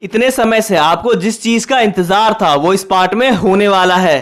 इतने समय से आपको जिस चीज का इंतजार था वो इस पार्ट में होने वाला है।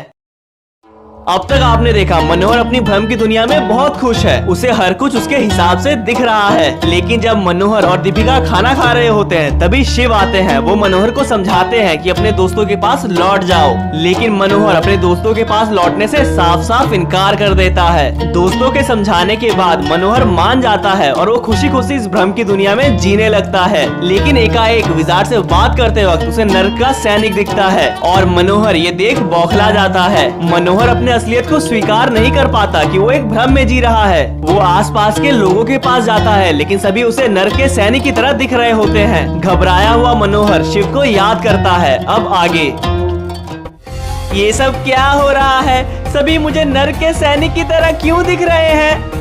अब तक आपने देखा मनोहर अपनी भ्रम की दुनिया में बहुत खुश है, उसे हर कुछ उसके हिसाब से दिख रहा है। लेकिन जब मनोहर और दीपिका खाना खा रहे होते हैं तभी शिव आते हैं। वो मनोहर को समझाते हैं कि अपने दोस्तों के पास लौट जाओ, लेकिन मनोहर अपने दोस्तों के पास लौटने से साफ साफ इनकार कर देता है। दोस्तों के समझाने के बाद मनोहर मान जाता है और वो खुशी खुशी इस भ्रम की दुनिया में जीने लगता है। लेकिन एकाएक विजार्ड से बात करते वक्त उसे नर्क का सैनिक दिखता है और मनोहर ये देख बौखला जाता है। मनोहर अपने असलियत को स्वीकार नहीं कर पाता कि वो एक भ्रम में जी रहा है। वो आसपास के लोगों के पास जाता है लेकिन सभी उसे नर्क के सैनिक की तरह दिख रहे होते हैं। घबराया हुआ मनोहर शिव को याद करता है। अब आगे ये सब क्या हो रहा है? सभी मुझे नर्क के सैनिक की तरह क्यों दिख रहे हैं?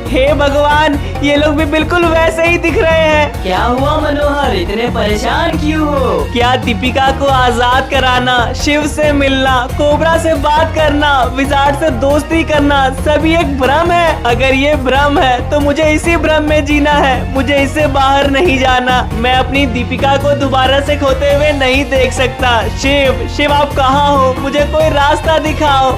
हे भगवान, ये लोग भी बिल्कुल वैसे ही दिख रहे हैं। क्या हुआ मनोहर, इतने परेशान क्यों हो? क्या दीपिका को आजाद कराना, शिव से मिलना, कोबरा से बात करना, विजार्ड से दोस्ती करना सभी एक भ्रम है? अगर ये भ्रम है तो मुझे इसी भ्रम में जीना है, मुझे इससे बाहर नहीं जाना। मैं अपनी दीपिका को दोबारा से खोते हुए नहीं देख सकता। शिव, शिव आप कहाँ हो? मुझे कोई रास्ता दिखाओ।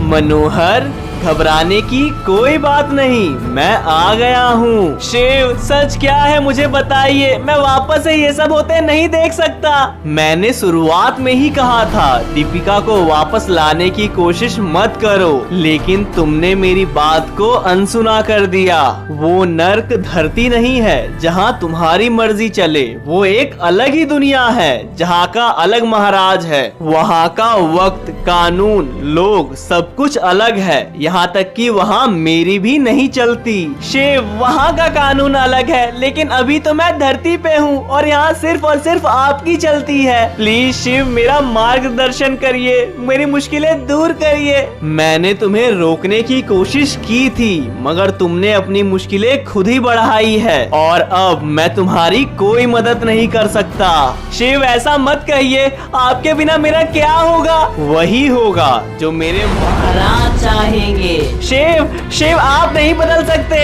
मनोहर, घबराने की कोई बात नहीं, मैं आ गया हूँ। शिव, सच क्या है मुझे बताइए, मैं वापस से ये सब होते नहीं देख सकता। मैंने शुरुआत में ही कहा था दीपिका को वापस लाने की कोशिश मत करो, लेकिन तुमने मेरी बात को अनसुना कर दिया। वो नर्क धरती नहीं है जहाँ तुम्हारी मर्जी चले, वो एक अलग ही दुनिया है जहाँ का अलग महाराज है। वहाँ का वक्त, कानून, लोग सब कुछ अलग है, यहाँ तक कि वहाँ मेरी भी नहीं चलती। शिव, वहाँ का कानून अलग है लेकिन अभी तो मैं धरती पे हूँ और यहाँ सिर्फ और सिर्फ आपकी चलती है। प्लीज शिव, मेरा मार्गदर्शन करिए, मेरी मुश्किलें दूर करिए। मैंने तुम्हें रोकने की कोशिश की थी मगर तुमने अपनी मुश्किलें खुद ही बढ़ाई है और अब मैं तुम्हारी कोई मदद नहीं कर सकता। शिव, ऐसा मत कहिए, आपके बिना मेरा क्या होगा? वही होगा जो मेरे महाराज चाहेंगे। शिव, शिव आप नहीं बदल सकते।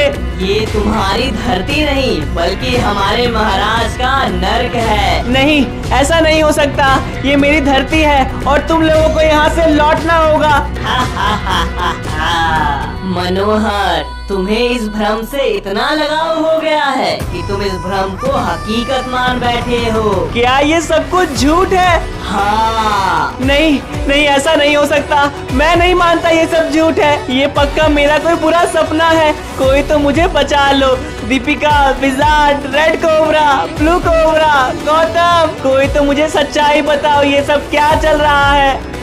ये तुम्हारी धरती नहीं बल्कि हमारे महाराज का नर्क है। नहीं, ऐसा नहीं हो सकता, ये मेरी धरती है और तुम लोगों को यहाँ से लौटना होगा। मनोहर, तुम्हें इस भ्रम से इतना लगाव हो गया है कि तुम इस भ्रम को हकीकत मान बैठे हो। क्या ये सब कुछ झूठ है? हाँ। नहीं नहीं, ऐसा नहीं हो सकता, मैं नहीं मानता ये सब झूठ है। ये पक्का मेरा कोई बुरा सपना है। कोई तो मुझे बचा लो। Deepika, wizard, red cobra, blue cobra, Gautam, कोई तो मुझे सच्चाई बताओ, ये सब क्या चल रहा है?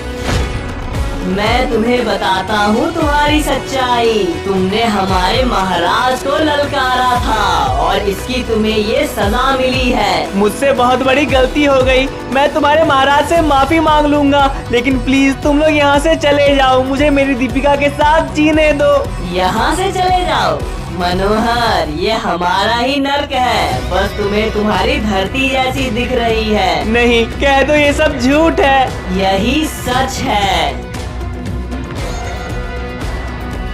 मैं तुम्हें बताता हूँ तुम्हारी सच्चाई। तुमने हमारे महाराज को ललकारा था और इसकी तुम्हें ये सजा मिली है। मुझसे बहुत बड़ी गलती हो गई, मैं तुम्हारे महाराज से माफी मांग लूंगा, लेकिन प्लीज तुम लोग यहाँ से चले जाओ, मुझे मेरी दीपिका के साथ जीने दो। यहाँ से चले जाओ? मनोहर, ये हमारा ही नर्क है, बस तुम्हें तुम्हारी धरती जैसी दिख रही है। नहीं, कह दो ये सब झूठ है। यही सच है।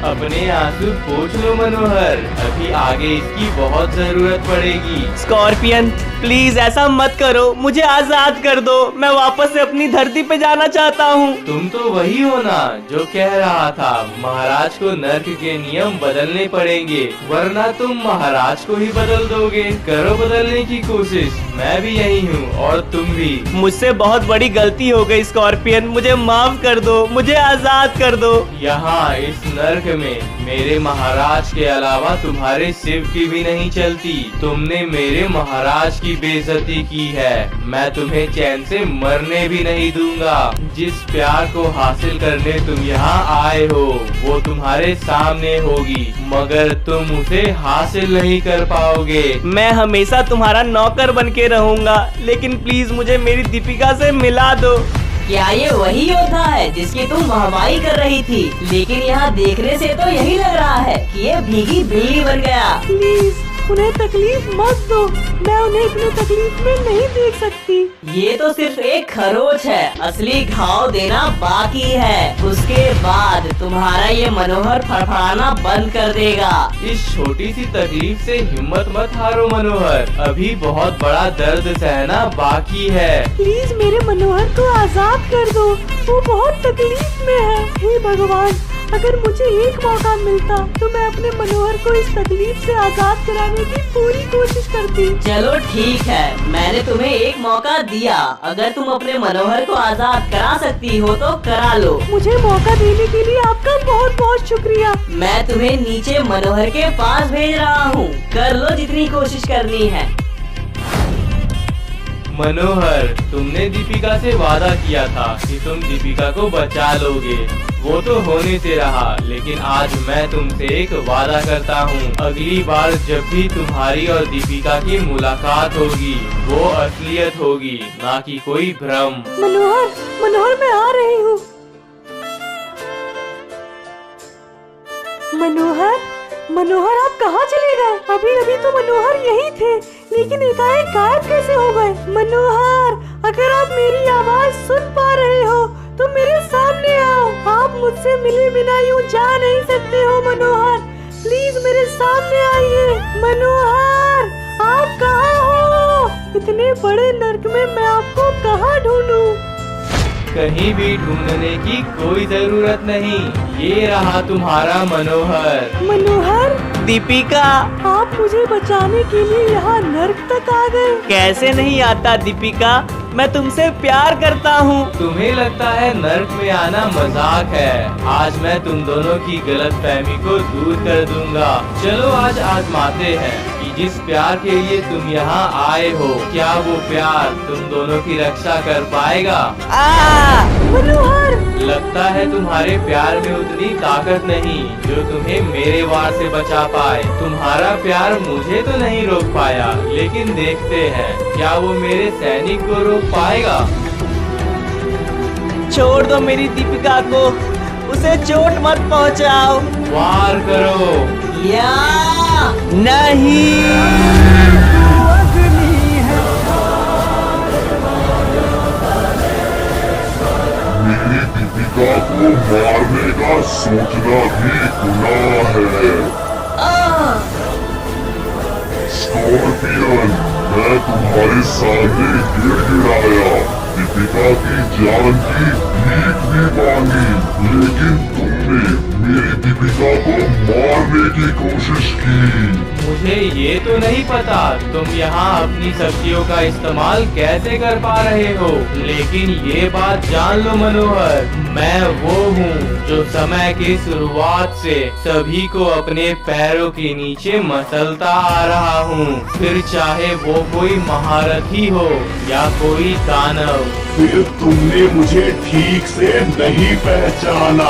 अपने आंसू पोंछ लो मनोहर, अभी आगे इसकी बहुत जरूरत पड़ेगी। स्कॉर्पियन, प्लीज ऐसा मत करो, मुझे आजाद कर दो, मैं वापस से अपनी धरती पे जाना चाहता हूँ। तुम तो वही हो ना जो कह रहा था महाराज को नर्क के नियम बदलने पड़ेंगे, वरना तुम महाराज को ही बदल दोगे। करो बदलने की कोशिश, मैं भी यही हूँ और तुम भी। मुझसे बहुत बड़ी गलती हो गई स्कॉर्पियन, मुझे माफ कर दो, मुझे आजाद कर दो। यहाँ इस नर्क में मेरे महाराज के अलावा तुम्हारे शिव की भी नहीं चलती। तुमने मेरे महाराज की बेइज्जती की है, मैं तुम्हें चैन से मरने भी नहीं दूंगा। जिस प्यार को हासिल करने तुम यहाँ आए हो वो तुम्हारे सामने होगी, मगर तुम उसे हासिल नहीं कर पाओगे। मैं हमेशा तुम्हारा नौकर बन के रहूंगा, लेकिन प्लीज मुझे मेरी दीपिका से मिला दो। क्या ये वही योद्धा है जिसकी तुम वाहवाही कर रही थी? लेकिन यहाँ देखने से तो यही लग रहा है कि ये भीगी बिल्ली बन गया। प्लीज उन्हें तकलीफ मत दो, मैं उन्हें इतनी तकलीफ में नहीं देख सकती। ये तो सिर्फ एक खरोच है, असली घाव देना बाकी है। उसके बाद तुम्हारा ये मनोहर फड़फड़ाना बंद कर देगा। इस छोटी सी तकलीफ से हिम्मत मत हारो मनोहर, अभी बहुत बड़ा दर्द सहना बाकी है। प्लीज मेरे मनोहर को आजाद कर दो, वो बहुत तकलीफ में है। हे भगवान, अगर मुझे एक मौका मिलता तो मैं अपने मनोहर को इस तकलीफ से आजाद कराने की पूरी कोशिश करती। चलो ठीक है, मैंने तुम्हें एक मौका दिया। अगर तुम अपने मनोहर को आजाद करा सकती हो तो करा लो। मुझे मौका देने के लिए आपका बहुत बहुत शुक्रिया। मैं तुम्हें नीचे मनोहर के पास भेज रहा हूँ, कर लो जितनी कोशिश करनी है। मनोहर, तुमने दीपिका से वादा किया था कि तुम दीपिका को बचा लोगे। वो तो होने से रहा, लेकिन आज मैं तुमसे एक वादा करता हूँ, अगली बार जब भी तुम्हारी और दीपिका की मुलाकात होगी वो असलियत होगी, ना कि कोई भ्रम। मनोहर, मनोहर मैं आ रही हूँ। मनोहर, मनोहर आप कहाँ चले गए? अभी अभी तो मनोहर यही थे, लेकिन एकाएक गायब कैसे हो गए? मनोहर, अगर आप मेरी आवाज सुन पा रहे हो तो मेरे सामने आओ। आप मुझसे मिले बिना यूँ जा नहीं सकते हो मनोहर, प्लीज मेरे सामने आइए। मनोहर, आप कहाँ हो? इतने बड़े नर्क में मैं आपको कहाँ ढूंढूं? कहीं भी ढूंढने की कोई जरूरत नहीं, ये रहा तुम्हारा मनोहर। मनोहर, दीपिका, आप मुझे बचाने के लिए यहाँ नर्क तक आ गए? कैसे नहीं आता दीपिका, मैं तुमसे प्यार करता हूँ। तुम्हें लगता है नर्क में आना मजाक है, आज मैं तुम दोनों की गलतफहमी को दूर कर दूंगा। चलो आज आजमाते हैं कि जिस प्यार के लिए तुम यहाँ आए हो, क्या वो प्यार तुम दोनों की रक्षा कर पाएगा? मनोहर, लगता है तुम्हारे प्यार में उतनी ताकत नहीं जो तुम्हें मेरे वार से बचा पाए। तुम्हारा प्यार मुझे तो नहीं रोक पाया, लेकिन देखते हैं क्या वो मेरे सैनिक को रोक पाएगा। छोड़ दो मेरी दीपिका को, उसे चोट मत पहुंचाओ। वार करो। या नहीं। मेरी दीपिका को मारने का सोचना भी गुनाह है। स्कॉर्पियन, मैं तुम्हारे सामने गिड़गिड़ाया, दीपिका की जान की भीख भी मांगी, लेकिन तुमने मेरी दीपिका को मारने की कोशिश की। मुझे ये तो नहीं पता तुम यहाँ अपनी शक्तियों का इस्तेमाल कैसे कर पा रहे हो, लेकिन ये बात जान लो मनोहर, मैं वो हूँ जो समय की शुरुआत से सभी को अपने पैरों के नीचे मसलता आ रहा हूँ, फिर चाहे वो कोई महारथी हो या कोई दानव। फिर तुमने मुझे ठीक से नहीं पहचाना।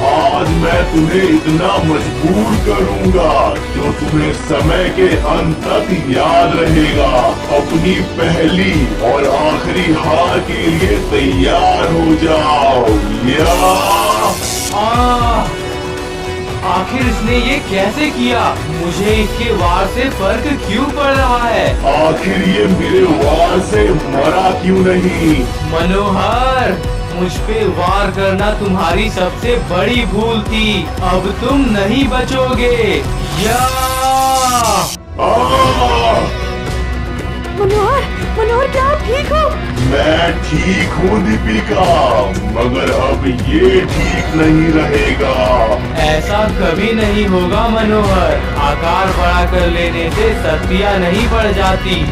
आज मैं तुम्हें इतना मजबूर करूंगा जो तुम्हें समय के अंत तक याद रहेगा। अपनी पहली और आखिरी हार के लिए तैयार हो जाओ। आखिर इसने ये कैसे किया? मुझे इसके वार से फर्क क्यों पड़ रहा है? आखिर ये मेरे वार से मरा क्यों नहीं? मनोहर, मुझ पे वार करना तुम्हारी सबसे बड़ी भूल थी, अब तुम नहीं बचोगे। या मनोहर, मनोहर क्या आप ठीक हो? मैं ठीक हूँ दीपिका, मगर अब ये ठीक नहीं रहेगा। ऐसा कभी नहीं होगा मनोहर, आकार बड़ा कर लेने से शक्तियाँ नहीं बढ़ जाती।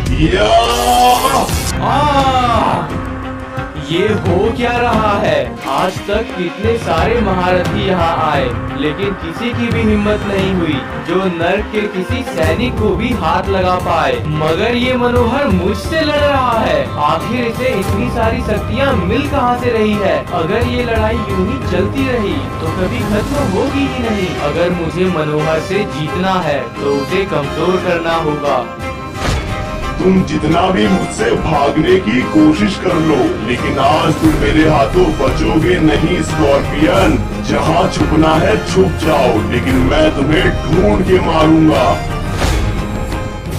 ये हो क्या रहा है? आज तक कितने सारे महारथी यहाँ आए, लेकिन किसी की भी हिम्मत नहीं हुई जो नर्क के किसी सैनिक को भी हाथ लगा पाए, मगर ये मनोहर मुझसे लड़ रहा है। आखिर इसे इतनी सारी शक्तियाँ मिल कहाँ से रही है? अगर ये लड़ाई यूं ही चलती रही तो कभी खत्म होगी ही नहीं। अगर मुझे मनोहर से जीतना है तो उसे कमजोर करना होगा। तुम जितना भी मुझसे भागने की कोशिश कर लो, लेकिन आज तुम मेरे हाथों बचोगे नहीं स्कॉर्पियन। जहाँ छुपना है छुप जाओ, लेकिन मैं तुम्हें ढूंढ के मारूंगा।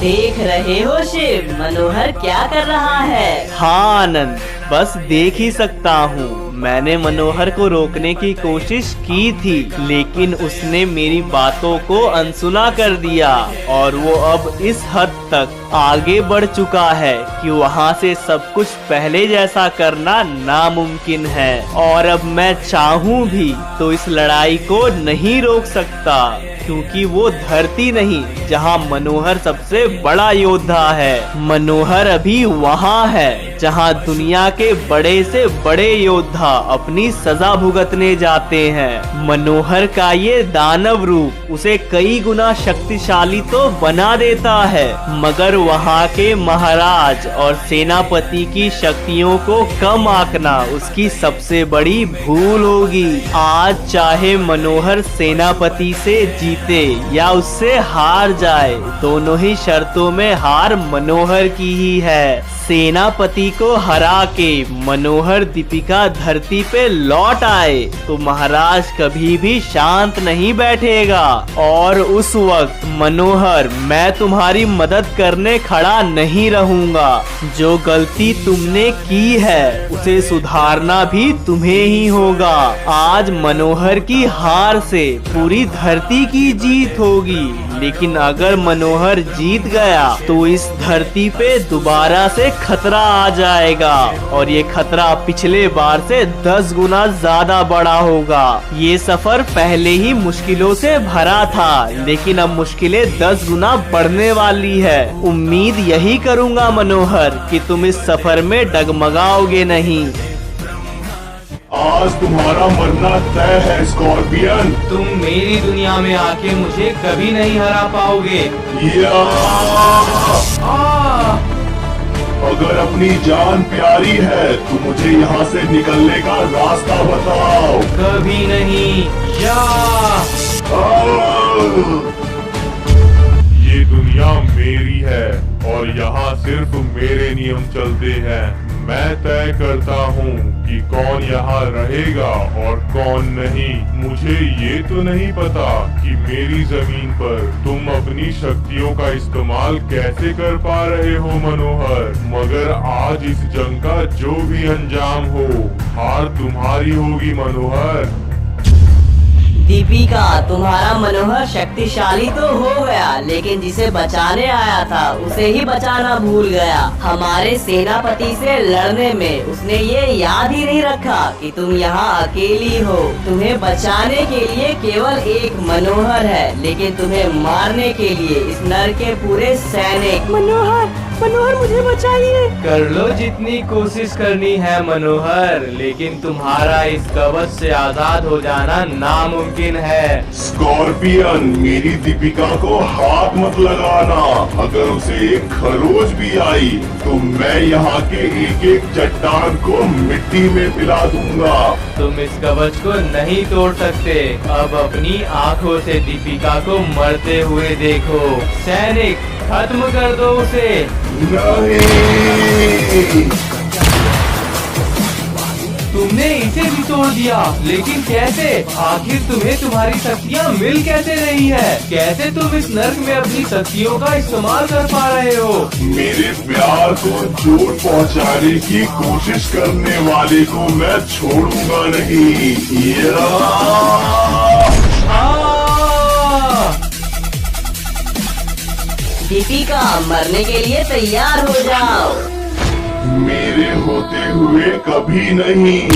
देख रहे हो शिव, मनोहर क्या कर रहा है? हाँ आनंद, बस देख ही सकता हूँ। मैंने मनोहर को रोकने की कोशिश की थी, लेकिन उसने मेरी बातों को अनसुना कर दिया और वो अब इस हद तक आगे बढ़ चुका है कि वहाँ से सब कुछ पहले जैसा करना नामुमकिन है। और अब मैं चाहूँ भी तो इस लड़ाई को नहीं रोक सकता, क्योंकि वो धरती नहीं जहाँ मनोहर सबसे बड़ा योद्धा है। मनोहर अभी वहाँ है जहाँ दुनिया के बड़े से बड़े योद्धा अपनी सजा भुगतने जाते हैं। मनोहर का ये दानव रूप उसे कई गुना शक्तिशाली तो बना देता है, मगर वहाँ के महाराज और सेनापति की शक्तियों को कम आंकना उसकी सबसे बड़ी भूल होगी। आज चाहे मनोहर सेनापति से जीते या उससे हार जाए, दोनों ही शर्तों में हार मनोहर की ही है। सेनापति को हरा के मनोहर दीपिका धरती पे लौट आए तो महाराज कभी भी शांत नहीं बैठेगा, और उस वक्त मनोहर मैं तुम्हारी मदद करने खड़ा नहीं रहूंगा। जो गलती तुमने की है उसे सुधारना भी तुम्हें ही होगा। आज मनोहर की हार से पूरी धरती की जीत होगी, लेकिन अगर मनोहर जीत गया तो इस धरती पे दोबारा से खतरा आ जाएगा, और ये खतरा पिछले बार से 10 गुना ज्यादा बड़ा होगा। ये सफर पहले ही मुश्किलों से भरा था, लेकिन अब मुश्किलें 10 गुना बढ़ने वाली है। उम्मीद यही करूंगा मनोहर कि तुम इस सफर में डगमगाओगे नहीं। आज तुम्हारा मरना तय है स्कॉर्पियन। तुम मेरी दुनिया में आके मुझे कभी नहीं हरा पाओगे। अगर अपनी जान प्यारी है तो मुझे यहाँ से निकलने का रास्ता बताओ। कभी नहीं। ये दुनिया मेरी है और यहाँ सिर्फ मेरे नियम चलते हैं। मैं तय करता हूँ कि कौन यहाँ रहेगा और कौन नहीं। मुझे ये तो नहीं पता कि मेरी जमीन पर तुम अपनी शक्तियों का इस्तेमाल कैसे कर पा रहे हो मनोहर, मगर आज इस जंग का जो भी अंजाम हो, हार तुम्हारी होगी मनोहर। दीपिका, तुम्हारा मनोहर शक्तिशाली तो हो गया, लेकिन जिसे बचाने आया था उसे ही बचाना भूल गया। हमारे सेनापति से लड़ने में उसने ये याद ही नहीं रखा कि तुम यहाँ अकेली हो। तुम्हें बचाने के लिए केवल एक मनोहर है, लेकिन तुम्हें मारने के लिए इस नर के पूरे सैनिक। मनोहर, मनोहर मुझे बचाइए। कर लो जितनी कोशिश करनी है मनोहर, लेकिन तुम्हारा इस कवच से आजाद हो जाना नामुमकिन है। स्कॉर्पियन, मेरी दीपिका को हाथ मत लगाना। अगर उसे एक खरोच भी आई तो मैं यहाँ के एक एक चट्टान को मिट्टी में पिला दूंगा। तुम इस कवच को नहीं तोड़ सकते। अब अपनी आँखों से दीपिका को मरते हुए देखो। सैनिक, खत्म कर दो उसे। नहीं, तुमने इसे भी तोड़ दिया, लेकिन कैसे? आखिर तुम्हें तुम्हारी शक्तियाँ मिल कैसे रही है? कैसे तुम इस नर्क में अपनी शक्तियों का इस्तेमाल कर पा रहे हो? मेरे प्यार को चोट पहुँचाने की कोशिश करने वाले को मैं छोड़ूंगा नहीं। दीपिका, मरने के लिए तैयार हो जाओ। मेरे होते हुए कभी नहीं।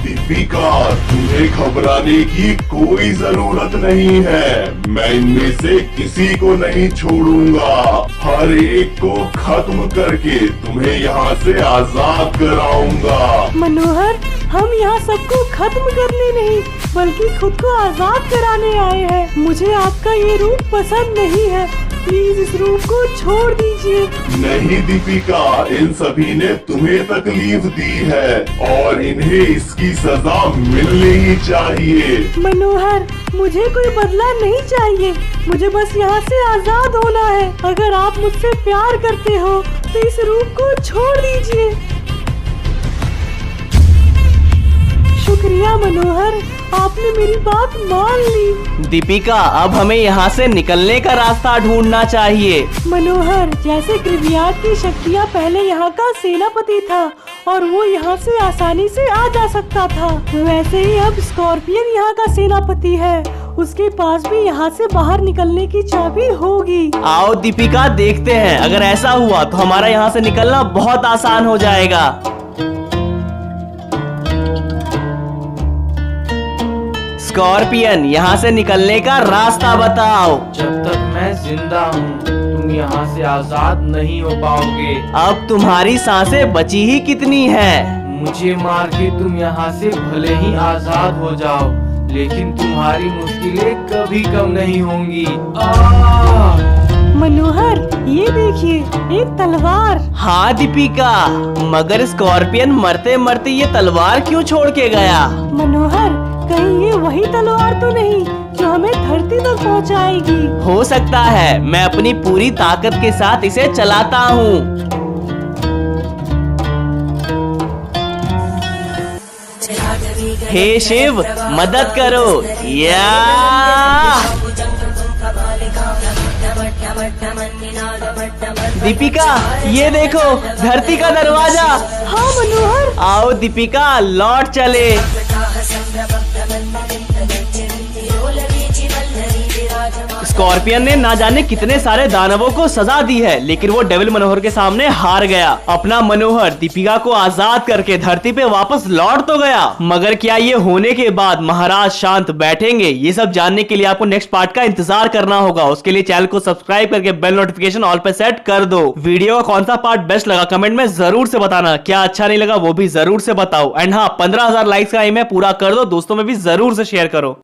दीपिका, तुम्हें घबराने की कोई जरूरत नहीं है। मैं इनमें से किसी को नहीं छोड़ूंगा। हर एक को खत्म करके तुम्हें यहाँ से आजाद कराऊंगा। मनोहर, हम यहाँ सबको खत्म करने नहीं बल्कि खुद को आजाद कराने आए हैं। मुझे आपका ये रूप पसंद नहीं है, प्लीज इस रूप को छोड़ दीजिए। नहीं दीपिका, इन सभी ने तुम्हें तकलीफ दी है और इन्हें इसकी सजा मिलनी ही चाहिए। मनोहर, मुझे कोई बदला नहीं चाहिए, मुझे बस यहाँ से आजाद होना है। अगर आप मुझसे प्यार करते हो तो इस रूप को छोड़ दीजिए। शुक्रिया मनोहर, आपने मेरी बात मान ली। दीपिका, अब हमें यहाँ से निकलने का रास्ता ढूंढना चाहिए। मनोहर, जैसे ग्रेवियार्ड की शक्तियाँ पहले यहाँ का सेनापति था और वो यहाँ से आसानी से आ जा सकता था, वैसे ही अब स्कॉर्पियन यहाँ का सेनापति है। उसके पास भी यहाँ से बाहर निकलने की चाबी होगी। आओ दीपिका, देखते हैं। अगर ऐसा हुआ तो हमारा यहाँ से निकलना बहुत आसान हो जाएगा। स्कॉर्पियन, यहाँ से निकलने का रास्ता बताओ। जब तक मैं जिंदा हूँ तुम यहाँ से आजाद नहीं हो पाओगे। अब तुम्हारी सांसें बची ही कितनी है? मुझे मार के तुम यहाँ से भले ही आजाद हो जाओ, लेकिन तुम्हारी मुश्किलें कभी कम नहीं होंगी। मनोहर, ये देखिए, एक तलवार। हाँ दीपिका, मगर स्कॉर्पियन मरते मरते ये तलवार क्यों छोड़ के गया? मनोहर, कहीं ये वही तलवार तो नहीं जो हमें धरती तक पहुंचाएगी? हो सकता है। मैं अपनी पूरी ताकत के साथ इसे चलाता हूँ। हे शिव, मदद करो। या दीपिका, ये देखो, धरती का दरवाजा। हाँ मनोहर। आओ दीपिका, लौट चले। स्कॉर्पियन ने ना जाने कितने सारे दानवों को सजा दी है, लेकिन वो डेविल मनोहर के सामने हार गया। अपना मनोहर दीपिका को आजाद करके धरती पे वापस लौट तो गया, मगर क्या ये होने के बाद महाराज शांत बैठेंगे? ये सब जानने के लिए आपको नेक्स्ट पार्ट का इंतजार करना होगा। उसके लिए चैनल को सब्सक्राइब करके बेल नोटिफिकेशन ऑल पे सेट कर दो। वीडियो का कौन सा पार्ट बेस्ट लगा कमेंट में जरूर से बताना। क्या अच्छा नहीं लगा वो भी जरूर से बताओ। एंड हाँ, 15,000 लाइक्स का एम है, पूरा कर दो। दोस्तों में भी जरूर से शेयर करो।